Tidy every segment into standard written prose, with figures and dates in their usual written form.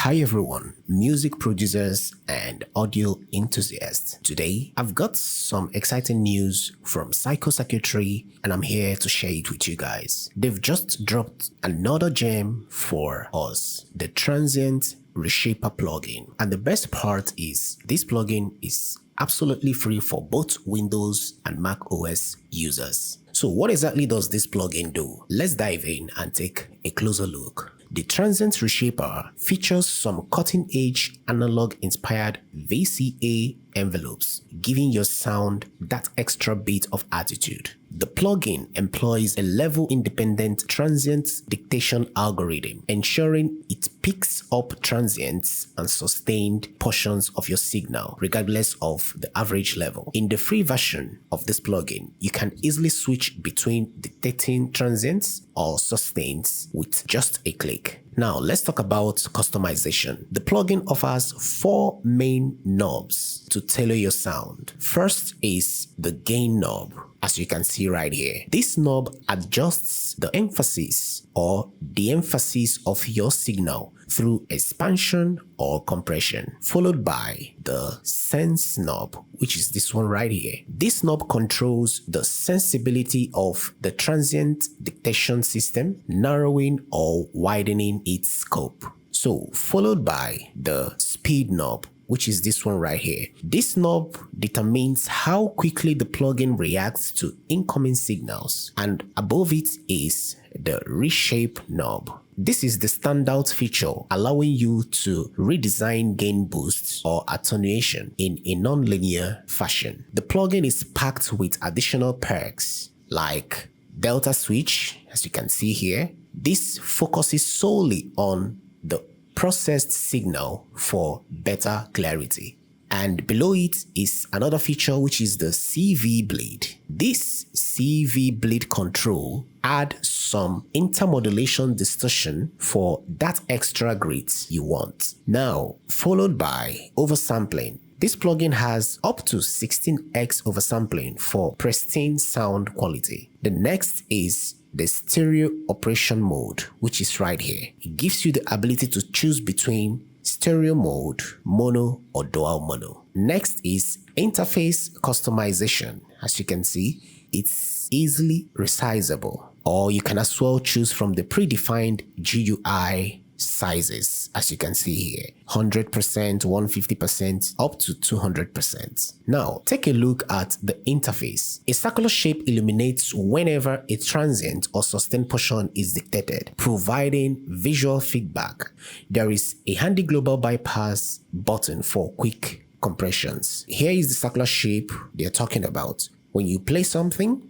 Hi everyone, music producers and audio enthusiasts. Today, I've got some exciting news from Psycho Circuitry and I'm here to share it with you guys. They've just dropped another gem for us, the Transient REShaper Plugin. And the best part is, this plugin is absolutely free for both Windows and Mac OS users. So what exactly does this plugin do? Let's dive in and take a closer look. The Transient REShaper features some cutting-edge analog-inspired VCA envelopes, giving your sound that extra bit of attitude. The plugin employs a level-independent transient dictation algorithm, ensuring it picks up transients and sustained portions of your signal, regardless of the average level. In the free version of this plugin, you can easily switch between detecting transients or sustains with just a click. Now, let's talk about customization. The plugin offers 4 main knobs to tailor your sound. First is the gain knob, as you can see right here. This knob adjusts the emphasis or de-emphasis of your signal through expansion or compression, followed by the sense knob, which is this one right here. This knob controls the sensibility of the transient dictation system, narrowing or widening its scope. So, followed by the speed knob, which is this one right here. This knob determines how quickly the plugin reacts to incoming signals, and above it is the reshape knob. This is the standout feature, allowing you to redesign gain boosts or attenuation in a non-linear fashion. The plugin is packed with additional perks like delta switch, as you can see here. This focuses solely on the processed signal for better clarity. And below it is another feature, which is the CV bleed. This CV bleed control adds some intermodulation distortion for that extra grit you want. Now, followed by oversampling. This plugin has up to 16x oversampling for pristine sound quality. The next is the stereo operation mode, which is right here. It gives you the ability to choose between stereo mode, mono or dual mono. Next is interface customization. As you can see, it's easily resizable, or you can as well choose from the predefined GUI sizes, as you can see here, 100%, 150%, up to 200%. Now, take a look at the interface. A circular shape illuminates whenever a transient or sustained portion is dictated, providing visual feedback. There is a handy global bypass button for quick compressions. Here is the circular shape they're talking about. When you play something,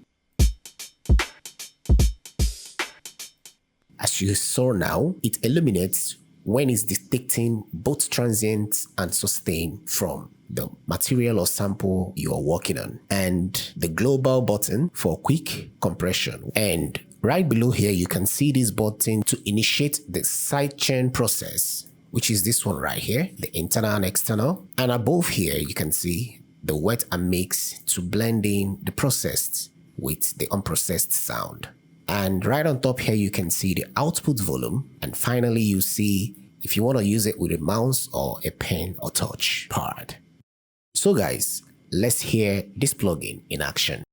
as you saw now, it illuminates when it's detecting both transient and sustain from the material or sample you are working on, and the global button for quick compression. And right below here, you can see this button to initiate the sidechain process, which is this one right here, the internal and external. And above here, you can see the wet and mix to blend in the processed with the unprocessed sound. And right on top here, you can see the output volume. And finally, you see if you want to use it with a mouse or a pen or touch pad. So guys, let's hear this plugin in action.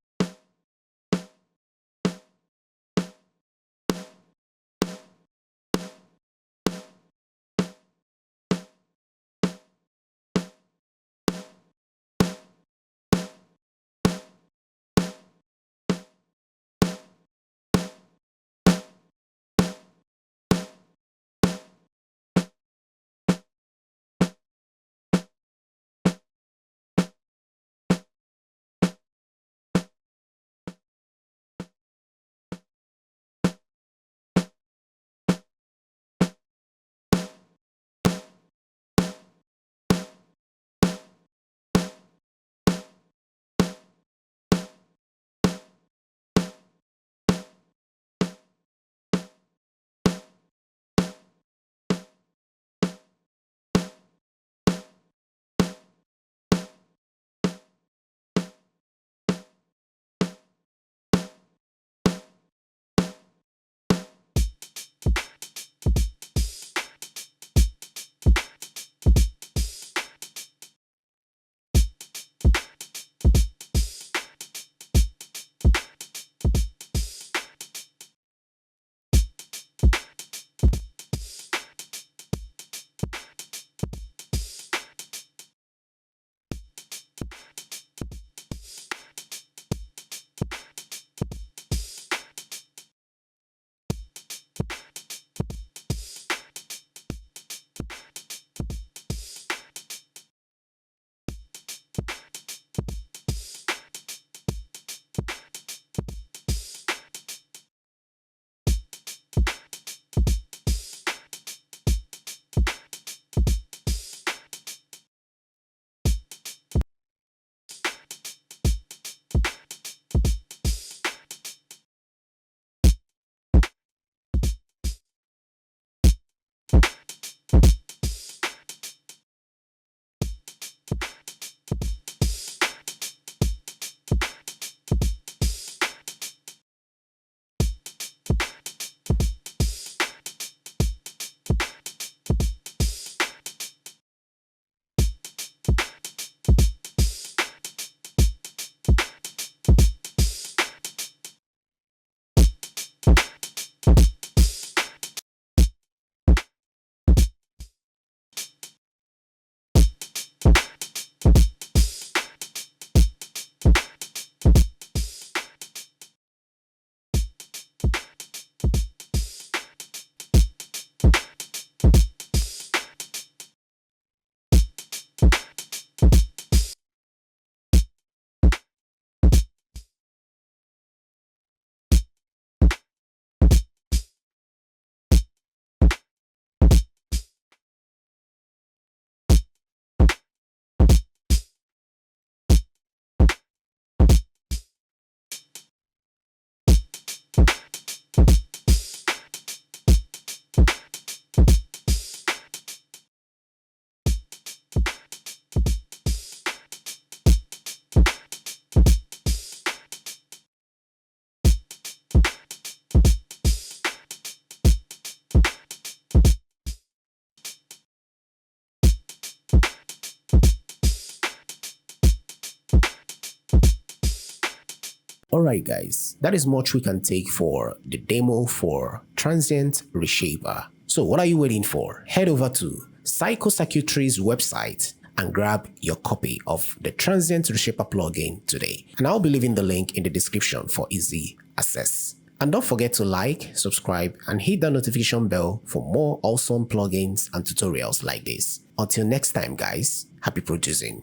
Alright guys, that is much we can take for the demo for Transient REShaper. So what are you waiting for? Head over to Psycho Circuitry's website and grab your copy of the Transient REShaper plugin today. And I'll be leaving the link in the description for easy access. And don't forget to like, subscribe, and hit the notification bell for more awesome plugins and tutorials like this. Until next time guys, happy producing.